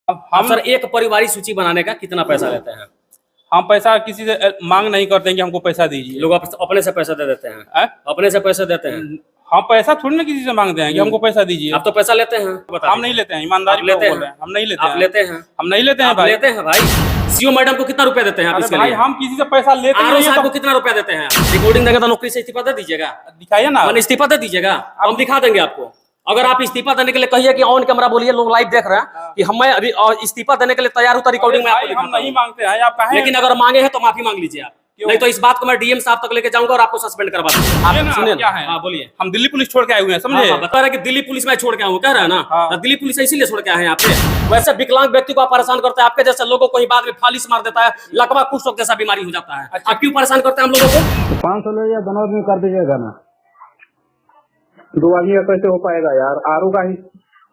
हम सर एक पारिवारिक सूची बनाने का कितना पैसा लेते हैं? हम पैसा किसी से मांग नहीं करते हैं कि हमको पैसा दीजिए। लोग अपने से पैसा दे देते हैं। अपने से पैसा देते हैं। हम पैसा थोड़ी ना किसी से मांगते हैं कि हमको पैसा दीजिए। आप तो पैसा लेते हैं। हम नहीं लेते हैं, ईमानदारी लेते बोल रहे हैं। हम नहीं लेते हैं। आप लेते हैं? हम नहीं लेते हैं भाई। लेते हैं भाई। सीओ मैडम को कितना रुपया देते हैं आप इसके भाई लिए? हम किसी से पैसा लेते आरओ नहीं साहब है को कितना रुपया देते हैं? रिकॉर्डिंग देगा तो नौकरी से इस्तीफा दे दीजिएगा। दिखाइए ना। मैंने इस्तीफा दे दीजिएगा, हम दिखा देंगे आपको। अगर आप इस्तीफा देने के लिए कहिए कि ऑन कैमरा बोलिए, लोग लाइव देख रहे हैं कि हम अभी इस्तीफा देने के लिए तैयार हूं, तो रिकॉर्डिंग में आपको हम नहीं मांगते हैं, आप कहें। लेकिन अगर मांगे हैं तो माफी मांग लीजिए आप, नहीं तो इस बात को मैं डीएम साहब तक लेके जाऊंगा और आपको सस्पेंड करवा दूंगा। आप सुनिए क्या है? हाँ बोलिए। हम दिल्ली पुलिस छोड़ के आए हुए हैं, समझे? बता रहे कि दिल्ली पुलिस में छोड़ के आऊँ, कह रहे हैं ना? दिल्ली पुलिस इसीलिए छोड़ के आए हैं आप पे। वैसे विकलांग व्यक्ति को आप परेशान करते हैं, आपके जैसे लोगों को ही बाद में फालिस मार देता है, लकवा कुष्ठ जैसा बीमारी हो जाता है। आप क्यों परेशान करते हैं हम लोगों को? 500 ले या दोनों आदमी कर दीजिएगा ना। 2 आदमी का कैसे हो पाएगा यार? आरू का ही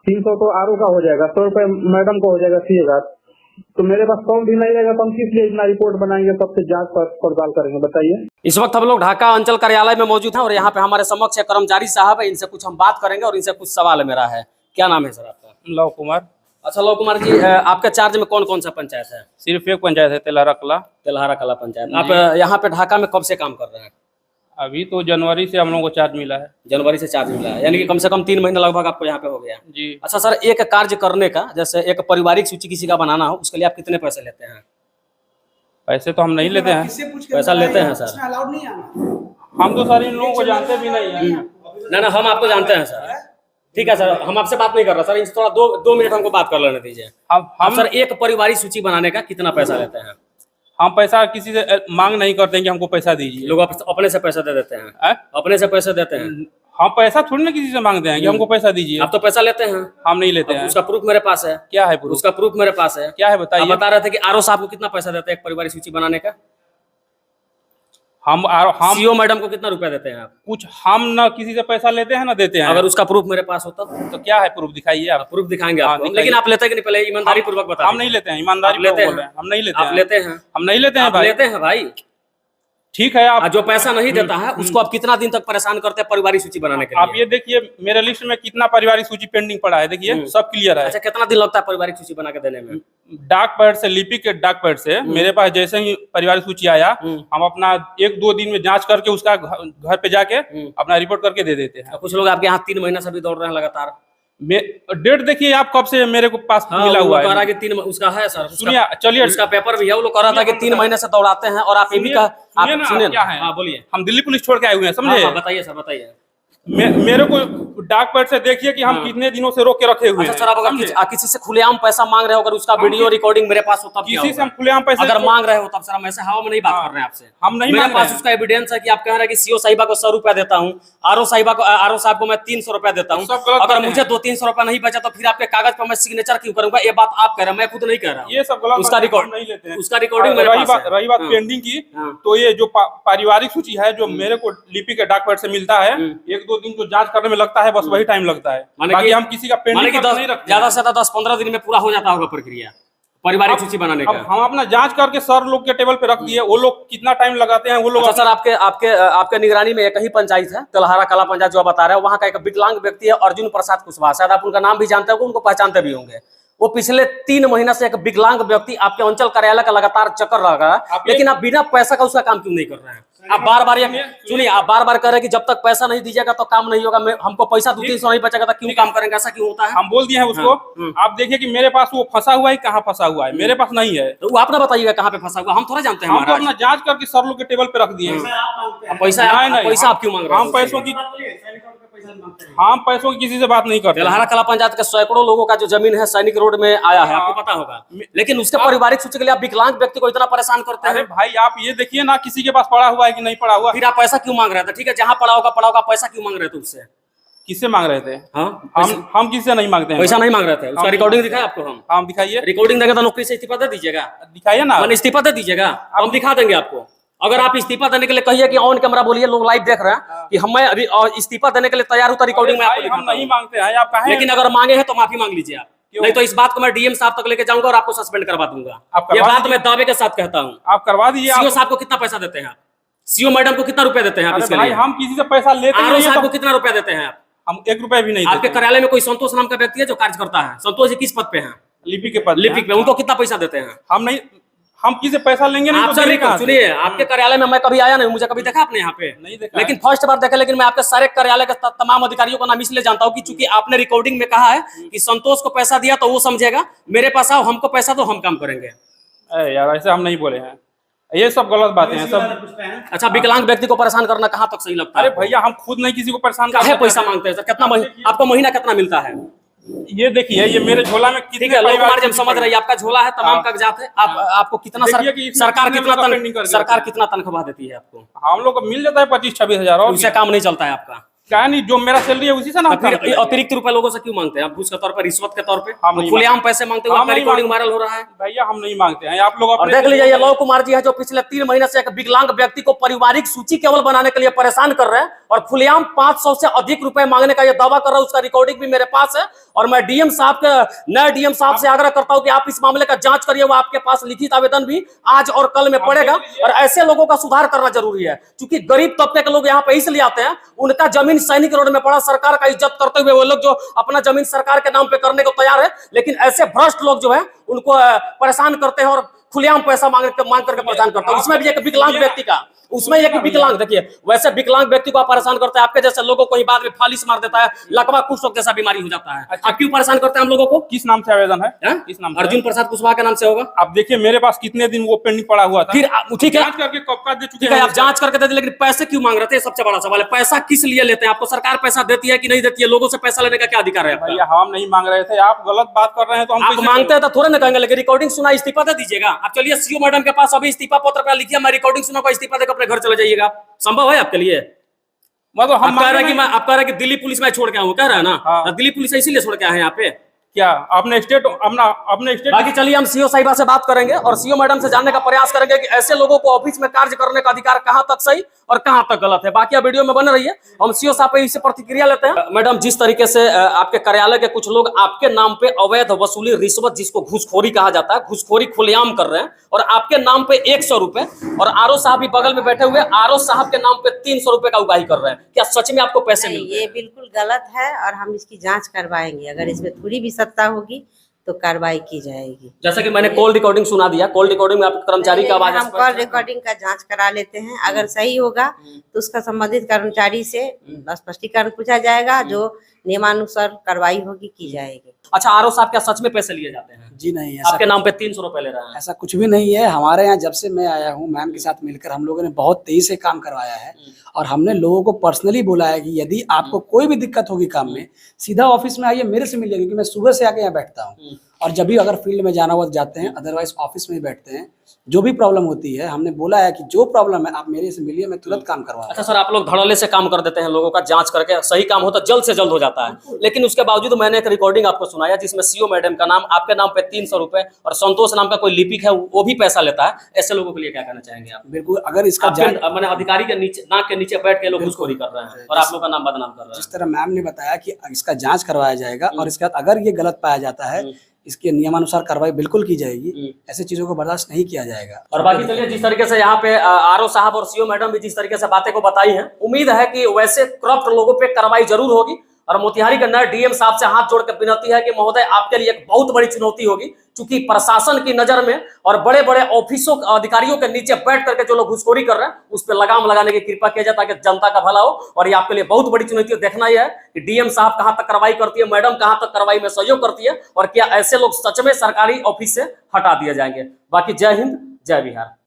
300 तो आरू का हो जाएगा, 100 रुपए मैडम को हो जाएगा, 30,000। तो मेरे पास फॉर्म भी नहीं रहेगा तो हम किस लिए इतना रिपोर्ट बनाएंगे, सबसे जांच पड़ताल करेंगे, बताइए। इस वक्त हम लोग ढाका अंचल कार्यालय में मौजूद हैं और यहाँ पे हमारे समक्ष एक कर्मचारी साहब है, इनसे कुछ हम बात करेंगे और इनसे कुछ सवाल मेरा है। क्या नाम है सर आपका? लव कुमार। अच्छा लव कुमार जी, आपके चार्ज में कौन कौन सा पंचायत है? सिर्फ एक पंचायत है, तेल्हारा कला। तेल्हारा कला पंचायत। आप यहाँ पे ढाका में कब से काम कर रहे हैं? अभी तो जनवरी से हम लोगों को चार्ज मिला है। जनवरी से चार्ज मिला है, यानी कि कम से कम 3 महीना लगभग आपको यहाँ पे हो गया जी। अच्छा सर, एक कार्य करने का, जैसे एक पारिवारिक सूची किसी का बनाना हो, उसके लिए आप कितने पैसे लेते हैं? पैसे तो हम नहीं लेते हैं। पैसा लेते हैं सर? हम तो सर इन लोगों को जानते भी नहीं है। ना हम आपको जानते हैं सर। ठीक है सर, हम आपसे बात नहीं कर रहे सर, थोड़ा 2 मिनट हमको बात कर लेने दीजिए। हम सर एक पारिवारिक सूची बनाने का कितना पैसा लेते हैं? हम पैसा किसी से मांग नहीं करते हैं कि हमको पैसा दीजिए। लोग अपने से पैसा दे देते हैं। अपने से पैसा देते हैं। हम पैसा थोड़ी ना किसी से मांगते हैं कि हमको पैसा दीजिए। आप तो पैसा लेते हैं। हम नहीं लेते हैं। उसका प्रूफ मेरे पास है। क्या है प्रूफ? उसका प्रूफ मेरे पास है। क्या है बताइए। बता रहे थे कि आरओ साहब को कितना पैसा देते हैं एक पारिवारिक सूची बनाने का? हम सीओ मैडम को कितना रुपया देते हैं आप? कुछ हम ना किसी से पैसा लेते हैं ना देते हैं। अगर उसका प्रूफ मेरे पास होता तो क्या है प्रूफ? दिखाइए आप। प्रूफ दिखाएंगे आपको, लेकिन आप लेते हैं कि नहीं? पहले ईमानदारी पूर्वक बताइए। हम नहीं लेते हैं, ईमानदारी लेते हैं। हम नहीं लेते हैं। आप लेते हैं? हम नहीं लेते हैं भाई। लेते हैं भाई। ठीक है। आप जो पैसा नहीं देता है उसको आप कितना दिन तक परेशान करते हैं पारिवारिक सूची बनाने के लिए? आप ये देखिए मेरे लिस्ट में कितना पारिवारिक सूची पेंडिंग पड़ा है, देखिए सब क्लियर है। अच्छा, कितना दिन लगता है पारिवारिक सूची बना के देने में? डाक पैड से, लिपि के डाक पैड से मेरे पास जैसे ही पारिवारिक सूची आया, हम अपना 1-2 दिन में जांच करके उसका घर पे जाके अपना रिपोर्ट करके दे देते हैं। कुछ लोग आपके यहाँ 3 महीना से भी दौड़ रहे हैं लगातार। डेट देखिए आप कब से मेरे को पास मिला हुआ है। कह रहा कि 3 उसका है सर। सुनिए, चलिए उसका पेपर भी है, वो लोग कह रहा था कि 3 महीने से दौड़ाते हैं और आप ये भी आप सुनिए क्या है। हाँ बोलिए। हम दिल्ली पुलिस छोड़ के आए हुए हैं, समझे? बताइए सर, बताइए। मेरे को डाक पैड से देखिए कि हम कितने दिनों से रोक के रखे हुए हैं। सर, आप अगर किसी से खुलेआम पैसा मांग रहे हो, अगर उसका वीडियो रिकॉर्डिंग मेरे पास हो तब किसी से हम खुलेआम पैसा अगर मांग रहे हो तब सर, हम ऐसे हवा में नहीं बात कर रहे हैं आपसे। हम नहीं, मेरे पास उसका एविडेंस है कि आप कह रहे हैं कि सीओ साहिबा को 100 रुपया देता हूँ, आरओ साहब को मैं 300 रुपया देता हूँ। अगर मुझे 200-300 रुपया नहीं बचा तो फिर आपके कागज पर मैं सिग्नेचर क्यों करूंगा? ये बात आप कह रहे हैं, मैं खुद नहीं कह रहा हूँ। ये सब गलत। उसका रिकॉर्ड नहीं लेते हैं। उसका रिकॉर्डिंग मेरे पास है। रही बात पेंडिंग की, तो ये जो पारिवारिक सूची है जो मेरे को लिपि के डाक पैड से मिलता है, 1-2 दिन जो जांच करने में लगता है, बस वही टाइम लगता है। बाकी हम किसी का पेंडिंग नहीं रखते। ज्यादा से ज्यादा 10-15 दिन में पूरा हो जाता होगा प्रक्रिया पारिवारिक सूची बनाने का। हम अपना जांच करके सर लोग के टेबल पे रख दिए, वो लोग कितना टाइम लगाते हैं वो लोग। अच्छा सर, आपके निगरानी में एक ही पंचायत है, तेल्हारा कला पंचायत, जो बता रहे हैं, वहाँ का एक विकलांग व्यक्ति है अर्जुन प्रसाद कुशवाहा, शायद आप उनका नाम भी जानते होंगे, उनको पहचानते भी होंगे। वो पिछले 3 महीना से एक विकलांग व्यक्ति आपके अंचल कार्यालय का लगातार चक्कर लगा, लेकिन आप बिना पैसा का उसका काम क्यों नहीं कर रहे हैं? आप बार-बार सुनिए, आप बार-बार कह रहे हैं कि जब तक पैसा नहीं दीजिएगा तो काम नहीं होगा। हमको पैसा 200-300 नहीं बचेगा तो क्यों काम करेंगे? ऐसा क्यों होता है? हम बोल दिए हैं उसको। आप देखिए कि मेरे पास वो फंसा हुआ है, कहाँ फंसा हुआ है, मेरे पास नहीं है। तो वो आप ना बताइएगा कहाँ पे फंसा हुआ, हम थोड़ा जानते हैं। हम तो अपना जांच करके सर लोग के टेबल पे रख दिए। पैसा आप क्यों मांग रहे हैं? हम पैसों की किसी से बात नहीं करते। तेल्हारा कला पंचायत के सैकड़ों लोगों का जो जमीन है सैनिक रोड में आया है, आपको पता होगा, लेकिन उसके पारिवारिक सूची के लिए आप विकलांग व्यक्ति को इतना परेशान करते हैं। अरे भाई आप ये देखिए ना, किसी के पास पड़ा हुआ है कि नहीं पड़ा हुआ। फिर आप पैसा क्यों मांग रहे थे? ठीक है, जहाँ पड़ा होगा पैसा क्यों मांग रहे थे उससे? किससे मांग रहे थे? हम किसी से नहीं मांगते हैं। पैसा नहीं मांग रहे थे। उसका रिकॉर्डिंग दिखाए आपको? हम दिखाइए। रिकॉर्डिंग देगा तो नौकरी से इस्तीफा दे दीजिएगा। दिखाइए ना। मैंने इस्तीफा दे दीजिएगा, हम दिखा देंगे आपको। अगर आप इस्तीफा देने के लिए कहिए कि ऑन कैमरा बोलिए, लोग लाइव देख रहे हैं कि हम अभी इस्तीफा देने के लिए तैयार हूं, तो रिकॉर्डिंग में आपको हम नहीं मांगते हैं, आप कहें। लेकिन अगर मांगे हैं तो माफी मांग लीजिए आप, नहीं तो इस बात को मैं डीएम साहब तक लेके जाऊंगा और आपको सस्पेंड करवा दूंगा। ये बात मैं दावे के साथ कहता हूँ। आप करवा दीजिए। सीओ साहब को कितना पैसा देते हैं आप? सीओ मैडम को कितना रुपया देते हैं आप इसके लिए? हम किसी से पैसा लेते हैं। आरओ साहब को कितना रुपया देते हैं आप? हम 1 रुपया भी नहीं। आपके कार्यालय में कोई संतोष नाम का व्यक्ति है जो कार्य करता है? संतोष जी किस पद पे हैं? लिपिक के पद लिपिक पे उनको कितना पैसा देते हैं? हम किसी पैसा लेंगे नहीं तो देंगे कहाँ से? सुनिए, आपके कार्यालय में मैं कभी आया नहीं, मुझे कभी देखा आपने यहाँ पे? नहीं देखा लेकिन फर्स्ट बार देखा। लेकिन मैं आपके सारे कार्यालय के तमाम अधिकारियों का नाम इसलिए जानता हूँ कि चूंकि आपने रिकॉर्डिंग में कहा है कि संतोष को पैसा दिया तो वो समझेगा, मेरे पास आओ हमको पैसा तो हम काम करेंगे। यार ऐसे हम नहीं बोले हैं, ये सब गलत बातें हैं सब। अच्छा, विकलांग व्यक्ति को परेशान करना कहाँ तक सही लगता है? अरे भैया हम खुद नहीं किसी को परेशान काहे करते पैसा मांगते हैं सर? कितना आपको महीना कितना मिलता है? ये देखिए, ये मेरे झोला में कितने ठीक है, लोग परिवार कुमार जी हम समझ रहे हैं, आपका झोला है, तमाम कागजात है। आपको कितना देखिए कि इसमें सरकार कितने कितना लोग पेंडिंग कर सरकार कितना तनख्वाह देती है आपको? हम लोग को मिल जाता है 25-26 हजार, और उससे काम नहीं चलता है आपका? क्या नहीं, जो मेरा सैलरी है उसी से ना हम फिर करते हैं। अतिरिक्त रुपए लोगों से क्यों मांगते हैं आप? घूस के तौर पर, रिश्वत के तौर पे, हम नहीं खुलेआम पैसे मांगते हुए हम आपका नहीं रिकॉर्डिंग मांगते। वायरल हो रहा है। भैया हम नहीं मांगते हैं, आप लोग और अपने देख लीजिए, ये लव कुमार जी है जो पिछले 3 महीने से एक विकलांग व्यक्ति को पारिवारिक सूची केवल बनाने के लिए परेशान कर रहे हैं और खुलेआम 500 से अधिक रुपए मांगने का ये दावा कर रहा है। उसका रिकॉर्डिंग भी मेरे पास है और मैं डीएम साहब के नए डीएम साहब से आग्रह करता हूं कि आप इस मामले का जांच करिए। वो आपके पास लिखित आवेदन भी आज और कल में पड़ेगा और ऐसे लोगों का सुधार करना जरूरी है, क्योंकि गरीब तबके के लोग यहाँ पे इसलिए आते हैं, उनका जमीन सैनिक रोड में पड़ा, सरकार का इज्जत करते हुए वो लोग जो अपना जमीन सरकार के नाम पे करने को तैयार है, लेकिन ऐसे भ्रष्ट लोग जो है उनको परेशान करते हैं और खुलेआम पैसा मांग करके परेशान करते हैं। उसमें भी एक विकलांग व्यक्ति का, उसमें एक विकलांग, देखिए वैसे विकलांग व्यक्ति को आप परेशान करते हैं, आपके जैसे लोगों को ही बाद में फालिस मार देता है, लकवा कुष्ठ रोग जैसा बीमारी हो जाता है। आप क्यों परेशान करते हैं हम लोगों को? किस नाम से आवेदन है? किस नाम से? अर्जुन प्रसाद कुशवाहा के नाम से होगा। आप देखिए मेरे पास कितने दिन वो पेंडिंग पड़ा हुआ था, फिर ठीक है, जांच करके कब का दे चुके ठीक है, हैं। आप जांच करके दे दी, लेकिन पैसे क्यों मांग रहे थे? सबसे बड़ा सवाल है, पैसा किस लिए लेते हैं? आपको सरकार पैसा देती है कि नहीं देती है? लोगों से पैसा लेने का क्या अधिकार है? भैया हम नहीं मांग रहे थे, आप गलत बात कर रहे हैं तो हम आप मांगते हैं तो थोड़े ना कहेंगे, लेकिन रिकॉर्डिंग सुना, इस्तीफा दे दीजिएगा। आप चलिए सीओ मैडम के पास अभी इस्तीफा पत्र पे लिखिए, मैं रिकॉर्डिंग सुना को इस्तीफा देकर अपने घर चले जाइएगा। संभव है आपके लिए? मतलब हम आप कह रहे हैं कि दिल्ली पुलिस में छोड़ के आऊं, कह रहे हैं ना? हाँ। दिल्ली पुलिस इसीलिए छोड़ के आए हैं यहाँ पे क्या? अपने स्टेट बाकी चलिए हम सीओ साहिबा से बात करेंगे और सीओ मैडम से जानने का प्रयास करेंगे कि ऐसे लोगों को ऑफिस में कार्य करने का अधिकार कहां तक सही और कहां तक गलत है। बाकी आप वीडियो में बने रहिए, हम सीओ साहब पे इससे प्रतिक्रिया लेते हैं। मैडम, जिस तरीके से आपके कार्यालय के कुछ लोग आपके नाम पे अवैध वसूली, रिश्वत, जिसको घूसखोरी कहा जाता है, घूसखोरी खुलेआम कर रहे हैं और आपके नाम पे 100 रुपए, और आरओ साहब भी बगल में बैठे हुए आरओ साहब के नाम पे 300 रुपए का उगाही कर रहे हैं, क्या सच में आपको पैसे मिल रहे हैं? ये बिल्कुल गलत है और हम इसकी जांच करवाएंगे। अगर इसमें थोड़ी भी सत्ता होगी तो कार्रवाई की जाएगी। जैसा कि मैंने कॉल रिकॉर्डिंग सुना दिया, कॉल रिकॉर्डिंग में आपके कर्मचारी का आवाज हम कॉल रिकॉर्डिंग का जांच करा लेते हैं, अगर सही होगा तो उसका संबंधित कर्मचारी से स्पष्टीकरण पूछा जाएगा, जो नियमानुसार कार्रवाई होगी की जाएगी। अच्छा, आरओ साहब क्या सच में पैसे लिए जाते हैं? जी नहीं, आपके नाम पे 300 रुपए ले रहे हैं? ऐसा कुछ भी नहीं है। हमारे यहाँ जब से मैं आया हूँ, मैम के साथ मिलकर हम लोगों ने बहुत तेजी से काम करवाया है और हमने लोगों को पर्सनली बोला है कि यदि आपको कोई भी दिक्कत होगी काम में, सीधा ऑफिस में आइए, मेरे से मिलिए, क्योंकि मैं सुबह से आके यहाँ बैठता हूँ और जब भी अगर फील्ड में जाना हुआ जाते हैं, अदरवाइज ऑफिस में ही बैठते हैं। जो भी प्रॉब्लम होती है, हमने बोला है कि जो प्रॉब्लम है आप मेरे से मिलिए, मैं तुरंत काम करवाऊंगा। अच्छा सर, आप लोग धड़ल्ले से काम कर देते हैं, लोगों का जांच करके सही काम होता जल्द से जल्द हो जाता है, लेकिन उसके बावजूद मैंने एक रिकॉर्डिंग आपको सुनाया जिसमें सीओ मैडम का नाम, आपके नाम पे 300 रुपए और संतोष नाम का कोई लिपिक है वो भी पैसा लेता है। ऐसे लोगों के लिए क्या कहना चाहेंगे आप? बिल्कुल, अगर इसका मैंने अधिकारी के नीचे, नाक के नीचे बैठ के लोग घूसखोरी कर रहे हैं और आप लोग का नाम बदनाम कर रहे हैं। जिस तरह मैम ने बताया कि इसका जांच करवाया जाएगा और इसके बाद अगर ये गलत पाया जाता है, इसके नियमानुसार कार्रवाई बिल्कुल की जाएगी। ऐसी चीजों को बर्दाश्त नहीं किया जाएगा। और बाकी चलिए, जिस तरीके से यहाँ पे आरओ साहब और सीओ मैडम भी जिस तरीके से बातें को बताई हैं, उम्मीद है कि वैसे करप्ट लोगों पे कार्रवाई जरूर होगी। और मोतिहारी के नए डीएम साहब से हाथ जोड़ कर विनती है कि महोदय, आपके लिए एक बहुत बड़ी चुनौती होगी, क्योंकि प्रशासन की नजर में और बड़े बड़े ऑफिसों अधिकारियों के नीचे बैठ करके जो लोग घुसखोरी कर रहे हैं, उस पर लगाम लगाने की कृपा किया जाए ताकि जनता का भला हो। और ये आपके लिए बहुत बड़ी चुनौती देखना ही है कि डीएम साहब कहां तक कार्रवाई करती है, मैडम कहां तक कार्रवाई में सहयोग करती है, और क्या ऐसे लोग सच में सरकारी ऑफिस से हटा दिए जाएंगे। बाकी जय हिंद, जय बिहार।